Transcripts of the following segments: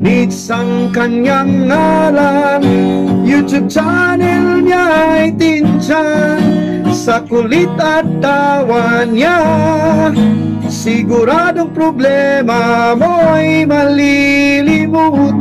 Nits ang kanyang ngalan, YouTube channel niya ay Tinchan. Sa kulit at tawa niya, siguradong problema mo'y malilimutan.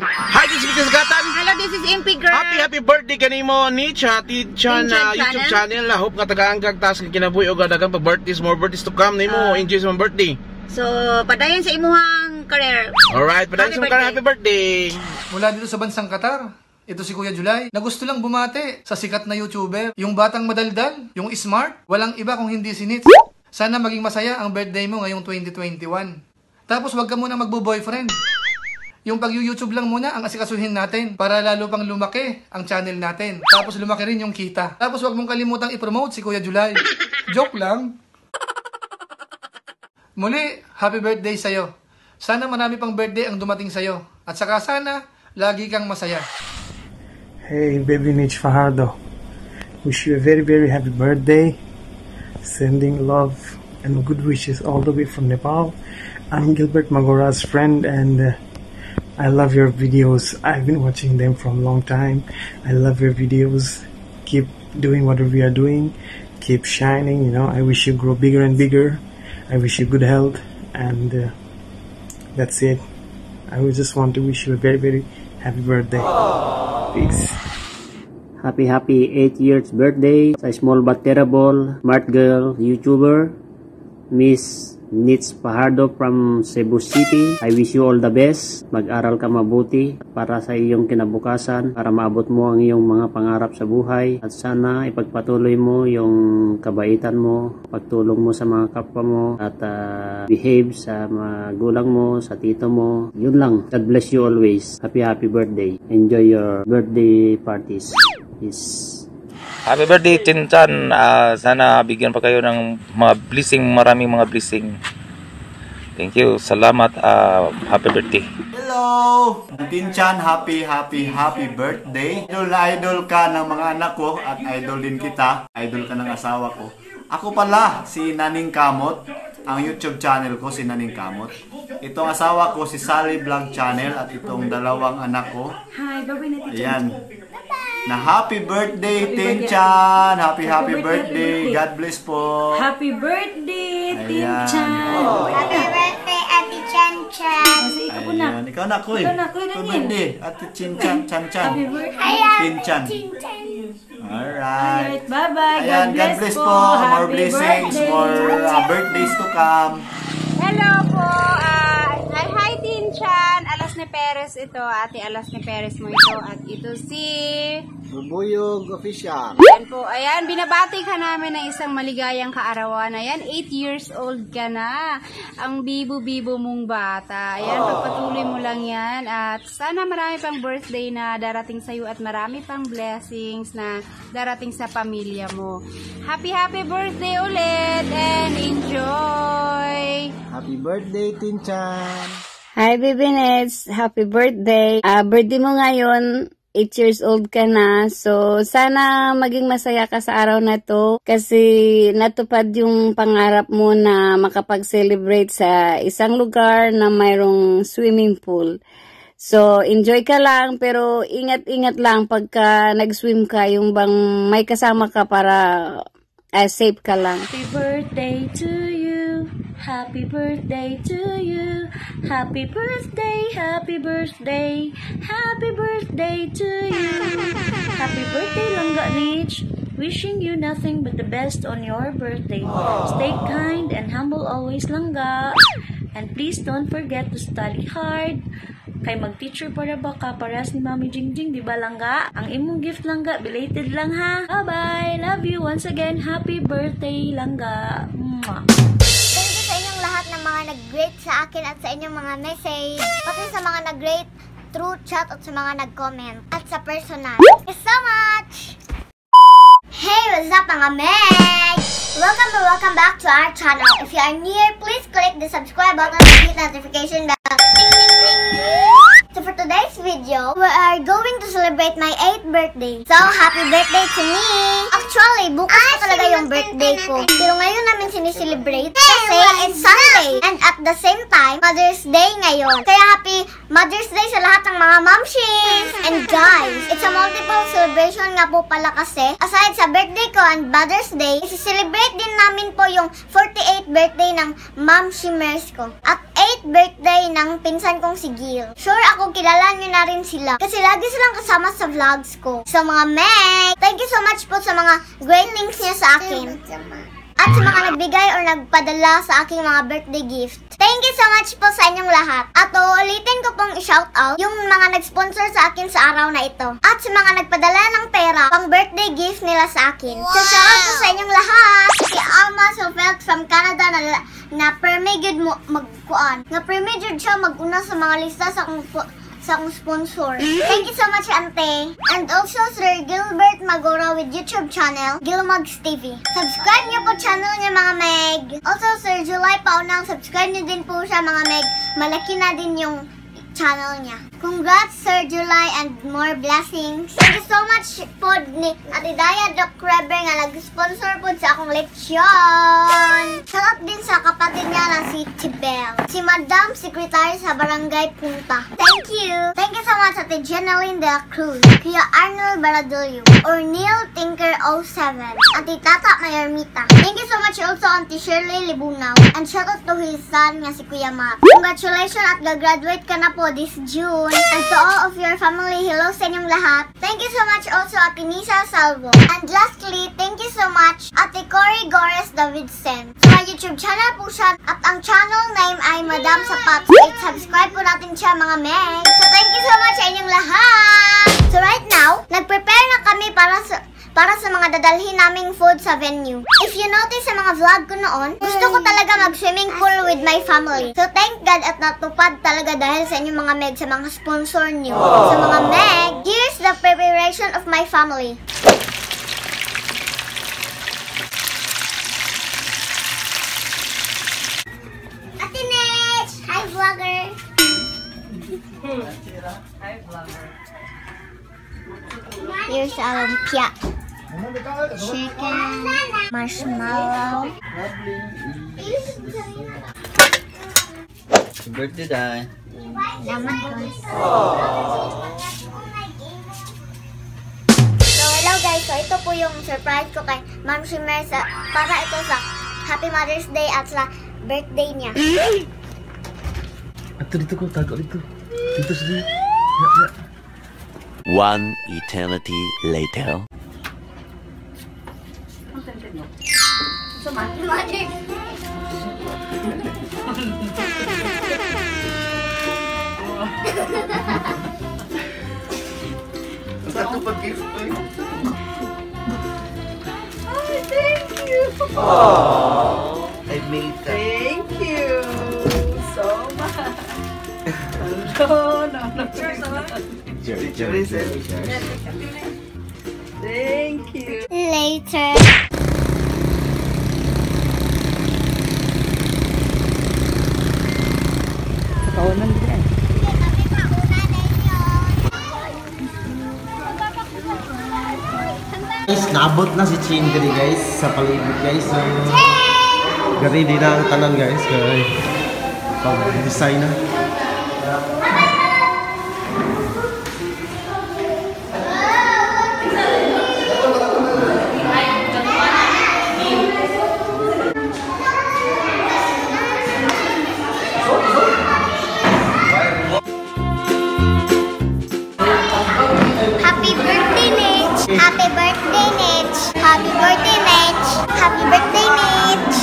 Hi, this is Vitas Gatan. Hello, this is MP Girl. Happy birthday kanimo ni Tinchan YouTube channel. I hope nga tagaangkag tas kinabuhi og daghang pa-birthdays, more birthdays to come nimo. Enjoy sa birthday. So, padayon sa imuhang career. Alright, padayon sa career. Happy birthday. Mula dito sa bansang Qatar, ito si Kuya July, na gusto lang bumate sa sikat na YouTuber, yung batang madaldal, yung smart, walang iba kung hindi si Nits. Sana maging masaya ang birthday mo ngayong 2021. Tapos wag ka muna magbo-boyfriend. Yung pag-YouTube lang muna ang asikasuhin natin para lalo pang lumaki ang channel natin. Tapos lumaki rin yung kita. Tapos wag mong kalimutang i-promote si Kuya July. Joke lang. Muli, happy birthday sa'yo. Sana marami pang birthday ang dumating sa'yo. At saka sana, lagi kang masaya. Hey, baby Nits Fajardo. Wish you a very happy birthday. Sending love and good wishes all the way from Nepal. I'm Gilbert Magora's friend and I love your videos. I've been watching them for a long time. I love your videos. Keep doing whatever you are doing. Keep shining, you know. I wish you grow bigger and bigger. I wish you good health, and that's it. I would just want to wish you a very happy birthday. Peace. Happy 8 years birthday sa small but terrible smart girl YouTuber Miss Nits Fajardo from Cebu City. I wish you all the best. Mag-aral ka mabuti para sa iyong kinabukasan, para maabot mo ang iyong mga pangarap sa buhay. At sana ipagpatuloy mo yung kabaitan mo, pagtulong mo sa mga kapwa mo, at behave sa magulang mo, sa tito mo. Yun lang. God bless you always. Happy birthday. Enjoy your birthday parties. Peace. Happy birthday, Tinchan. Sana bigyan pa kayo ng mga blessing, maraming mga blessing. Thank you. Salamat. Happy birthday. Hello! Tinchan, happy birthday. Idol na idol ka ng mga anak ko at idol din kita. Idol ka ng asawa ko. Ako pala, si Naning Kamot. Ang YouTube channel ko, si Naning Kamot. Itong asawa ko, si Sally Vlog Channel. At itong dalawang anak ko. Hi, bye-bye na Tinchan. Ayan. Na happy birthday, Tinchan! Happy birthday! God bless po! Happy birthday, Tinchan! Happy birthday, Ate Chan-chan! Ayan, ikaw na, Kuy! Happy birthday, Ate Chan-chan! Happy birthday, Tinchan! Alright! Bye-bye! Ayan, God bless po! More blessings, more birthdays to come! Hello po! Hi Tinchan! Alasne Perez ito. Ate Alasne Perez mo ito. At ito si... Bubuyog Official. Ayan po. Ayan, binabati ka namin ng isang maligayang kaarawan. Ayan, 8 years old ka na. Ang bibo-bibo mong bata. Ayan, pagpatuloy mo lang yan. At sana marami pang birthday na darating sa'yo at marami pang blessings na darating sa pamilya mo. Happy birthday ulit and enjoy! Happy birthday, Tinchan! Hi, Baby Nits! Happy birthday! Birthday mo ngayon, 8 years old ka na. So, sana maging masaya ka sa araw na to kasi natupad yung pangarap mo na makapag-celebrate sa isang lugar na mayroong swimming pool. So, enjoy ka lang pero ingat-ingat lang pagka nag-swim ka, yung bang may kasama ka para safe ka lang. Happy birthday to you. Happy birthday to you. Happy birthday, happy birthday. Happy birthday to you. Happy birthday, Langga Nits. Wishing you nothing but the best on your birthday. Stay kind and humble always, Langga. And please don't forget to study hard. Kay mag-teacher para baka paras ni Mami Jingjing, di ba Langga? Ang imong gift Langga, belated lang ha. Bye-bye. Love you once again. Happy birthday Langga. Mwah. Thank you sa inyong lahat ng mga nag-greet sa akin at sa inyong mga message. Pati sa mga nag-greet through chat at sa mga nag-comment at sa personal. Thank you so much! Hey, what's up mga Meg? Welcome welcome back to our channel. If you are new, please click the subscribe button and hit notification bell. Ding, ding, ding. So for today's video, we are going to celebrate my 8th birthday. So, happy birthday to me! Actually, bukas pa talaga yung birthday ko. Pero ngayon namin sinicelebrate kasi it's Sunday. And at the same time, Mother's Day ngayon. Kaya happy Mother's Day sa lahat ng mga momshies! And guys, it's a multiple celebration nga po pala kasi. Aside sa birthday ko and Mother's Day, isi-celebrate din namin po yung 48th birthday ng momshimers ko. At 8th birthday ng pinsan kong si Gil. Sure ako kilala nyo na rin sila kasi lagi silang kasama sa vlogs ko. So mga Meg, thank you so much po sa mga great things niya sa akin. At sa mga nagbigay or nagpadala sa aking mga birthday gift. Thank you so much po sa inyong lahat. At uulitin ko pong i-shoutout yung mga nag-sponsor sa akin sa araw na ito. At sa mga nagpadala ng pera pang birthday gift nila sa akin. So shoutout po sa inyong lahat. Si Alma Sofelt from Canada na permigid mo magkuan. Na permigid siya maguna sa mga lista sa akong sponsor. Thank you so much, Ante. And also, Sir Gilbert Magora with YouTube channel, Gilmogs TV. Subscribe niyo po channel niya, mga Meg. Also, Sir July Paunang, subscribe niyo din po siya, mga Meg. Malaki na din yung channel niya. Congrats, Sir July, and more blessings. Thank you so much po ni Ate Daya Doc Reber nga nag-sponsor po sa akong leksyon. Shoutout din sa kapatid niya na si Tibel. Si Madam Secretary sa Barangay Punta. Thank you. Thank you so much Ate Jenaline de la Cruz, Kuya Arnold Baradillo, or Neil Tinker 07, Ate Tata Mayarmita. Thank you so much also Auntie Shirley Libunaw. And shoutout to his son nga si Kuya Matt. Congratulations at gagraduate ka na po this June. And to all of your family, hello sa inyong lahat. Thank you so much also Ate Nisa Salvo. And lastly, thank you so much Ate Cory Gores Davidson. Sa YouTube channel po siya at ang channel name ay Madam Sapat. Subscribe po natin siya, mga Meg. So thank you so much sa inyong lahat. So right now, nag-prepare na kami para sa mga dadalhin naming food sa venue. If you notice sa mga vlog ko noon, gusto ko talaga mag-swimming pool with my family. So thank God at natupad talaga dahil sa inyong mga Meg, sa mga sponsor niyo. So mga Meg, here's the preparation of my family. Ate Nech! Hi vlogger! Hi vlogger! Here's our lumpia. Chicken, marshmallow. Birthday day. Naman guys. So hello guys, so ito po yung surprise ko kay Ma'am Shimmer para ito sa Happy Mother's Day at sa birthday niya. Ato dito ko, tago dito. Dito sila. One eternity later. Satu pag-gift ko yun. Oh, thank you. Oh, I made that. Thank you so much. Hello, no. Jerry. Thank you. Later. Kaunan din. Guys, naabot na si Chin gari guys sa palibot guys. Gari din ang tanan guys kay pag-design na. Happy birthday, Mitch! Happy birthday, Mitch! Happy birthday, Mitch! Happy birthday, Mitch!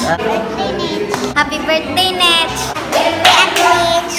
Happy birthday, Mitch! Birthday at Mitch!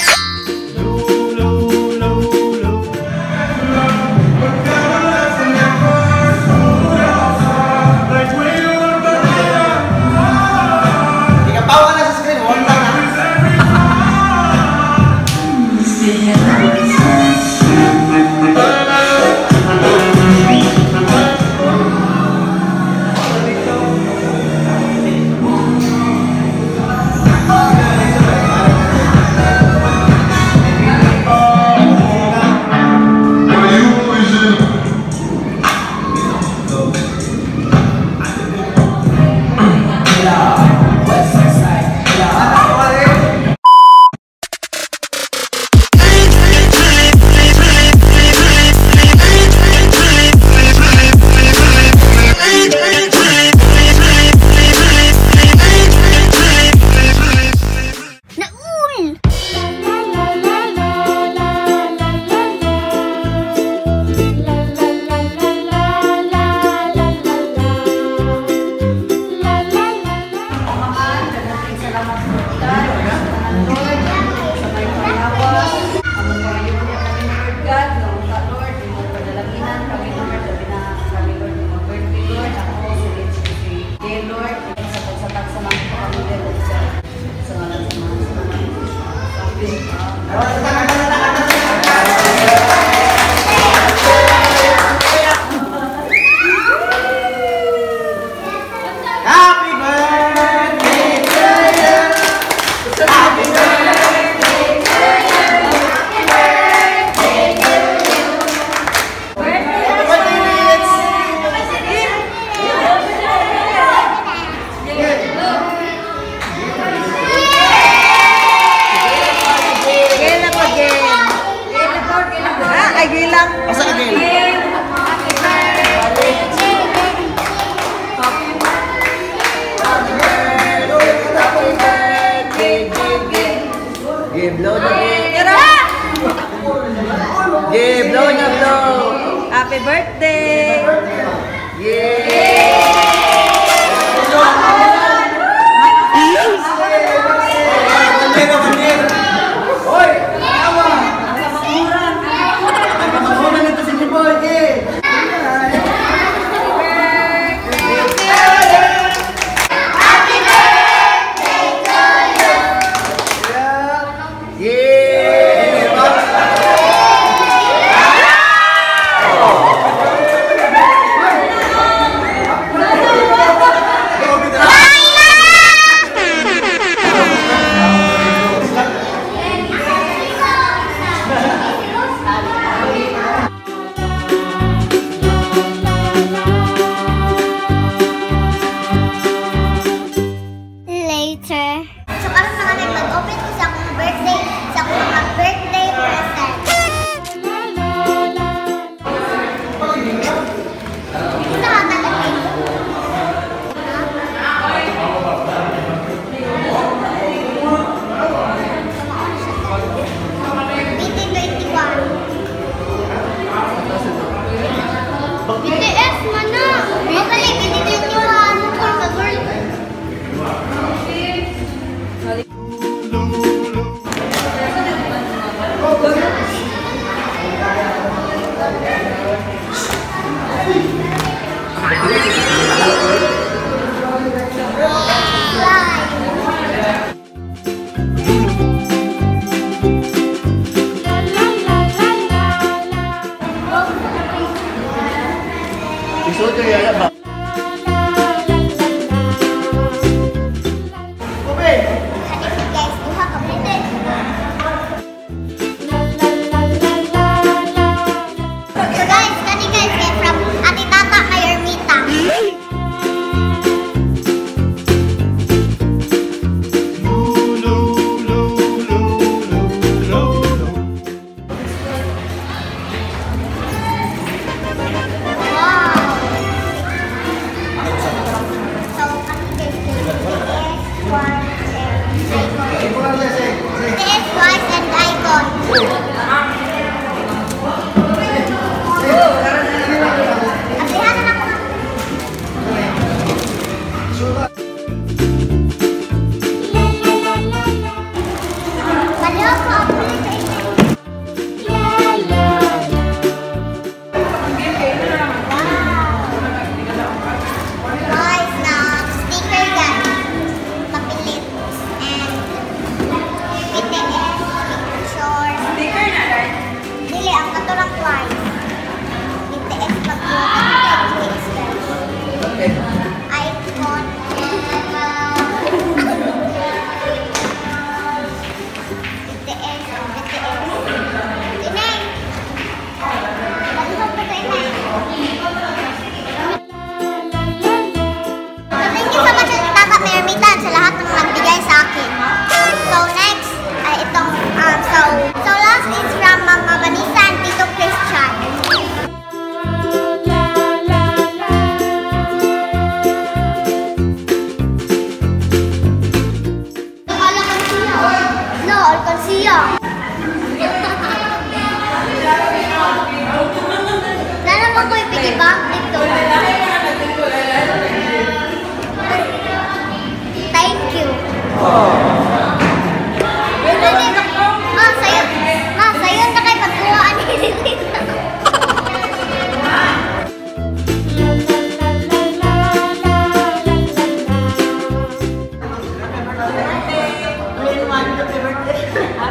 Happy birthday! Happy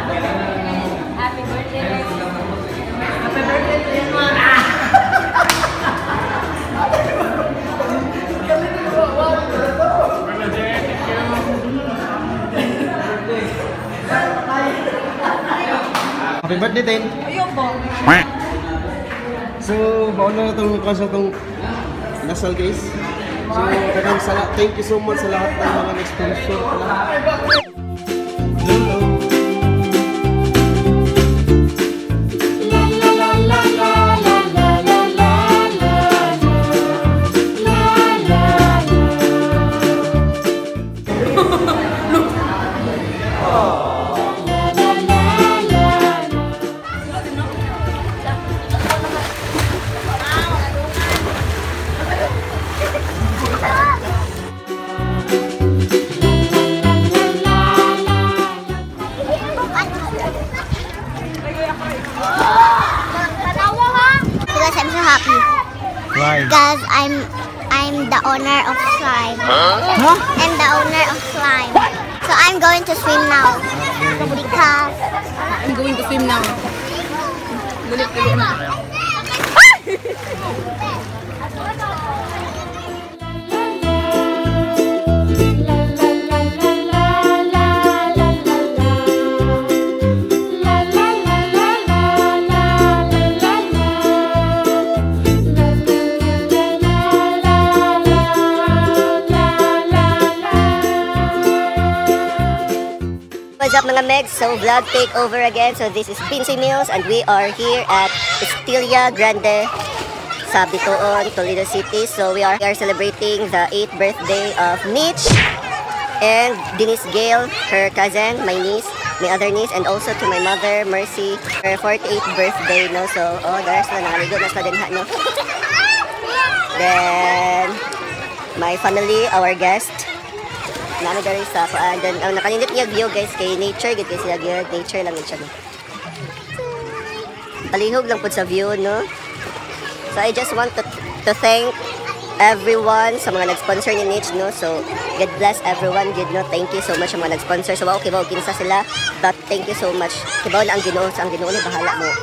birthday. Happy birthday, Tin. Ayun po. So, baon na itong kasi itong dasal, guys. So, thank you so much sa lahat ng mga nag-sponsor pala. Because I'm so happy. Why? Because I'm the owner of slime. Huh? I'm the owner of slime. So I'm going to swim now. Because I'm going to swim now. What's up mga Megs? So vlog take over again. So this is Pincy Mills and we are here at Estilia Grande sa Bitoon, Toledo City. So we are celebrating the 8th birthday of Mitch and Denise Gale, her cousin, my niece, my other niece, and also to my mother, Mercy, her 48th birthday, no? So, guys, nangaligo na sa dinha, no? Then, my family, our guest, namin dari sa kuan. Then ang nakaninit niya view guys kay nature gid kay sila gyud, nature lang siya. Palihog lang pud sa view, no. So I just want to thank everyone sa mga nag-sponsor ni Mitch, no. So God bless everyone, good, no. Thank you so much sa mga nag-sponsor. So okay ba kinsa sila, but thank you so much. Kibaw na ang Ginoo, sa ang Ginoo ni bahala mo.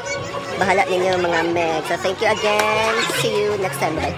Bahala ninyo mga Meg. So thank you again. See you next time. Bye.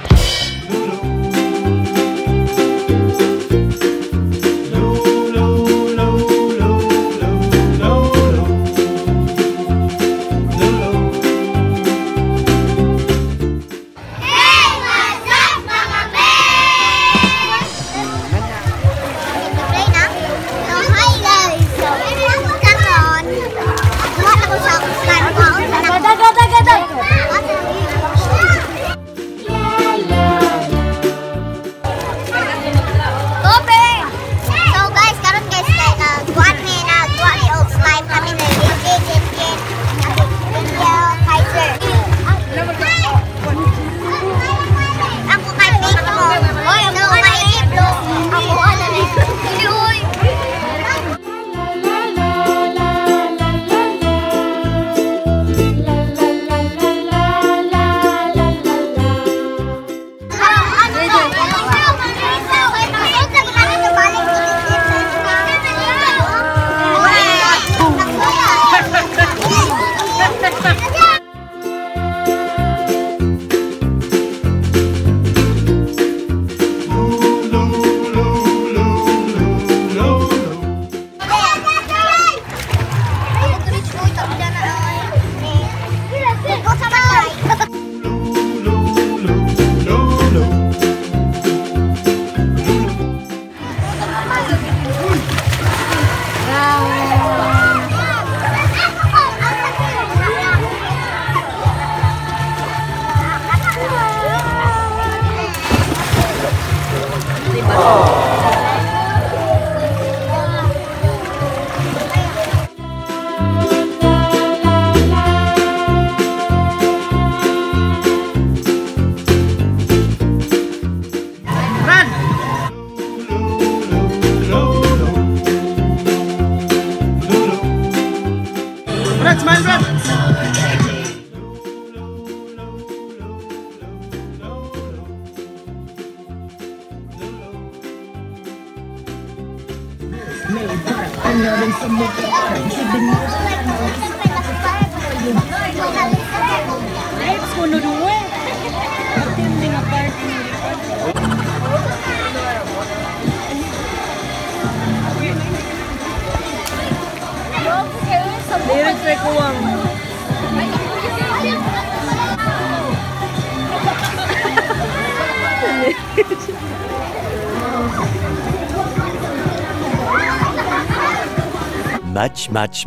Direct ko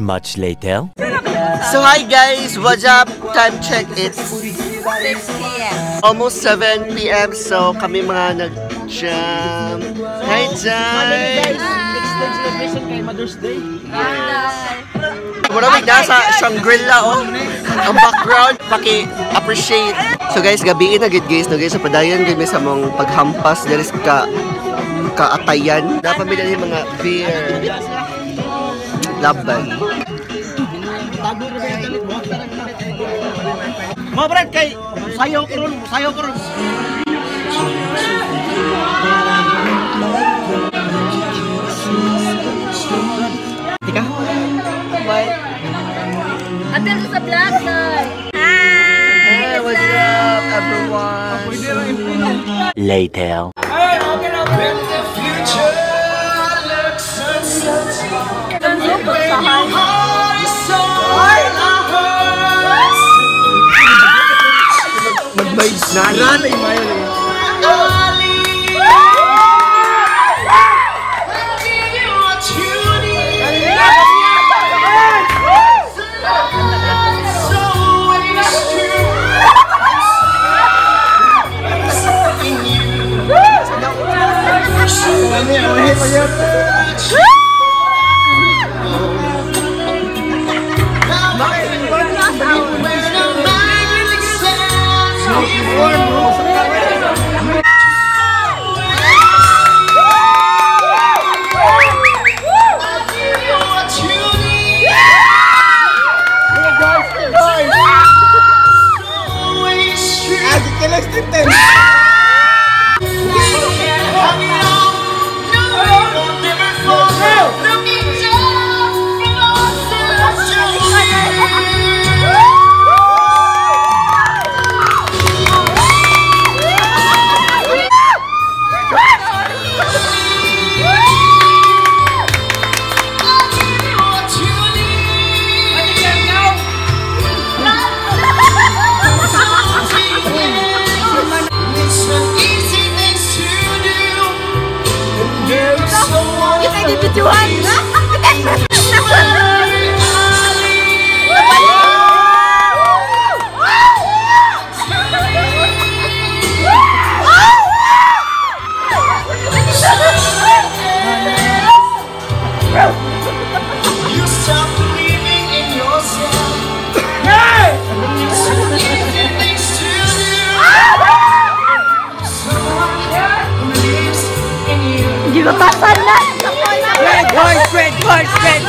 Much later. So hi guys, what's up? Time check, it's 6 p.m. almost 7 p.m. So kami mga nag-jam. Hi Jam! Next celebration kay Mother's Day. Maraming nasa Shangri-La oh. Ang background, paki-appreciate. So guys, gabiin na gid guys, no guys, sa padayon gid sa mong paghampas diri sa kaatayan. Napamili ni mga beer. Laban. Mga brad kay sayo ko ron. Tika. Bye. Atin sa vlog sir. Hey, what's up everyone? Later. Mag-vibes na. Nanay mayo. Gilutasan na! Red horse! Gilutasan!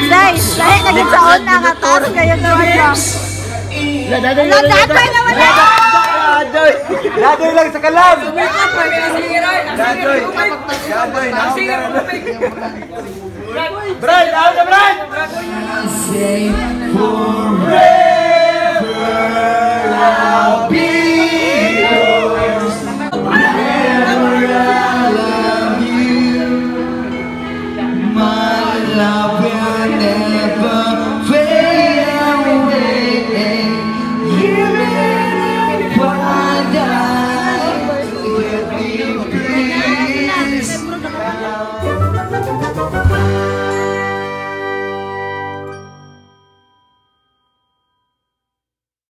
Guys, dahil naging sa una nga taas kayo naman lang. Dadoy naman lang! Dadoy lang sa kalam! Dadoy! Brian! Out na Brian!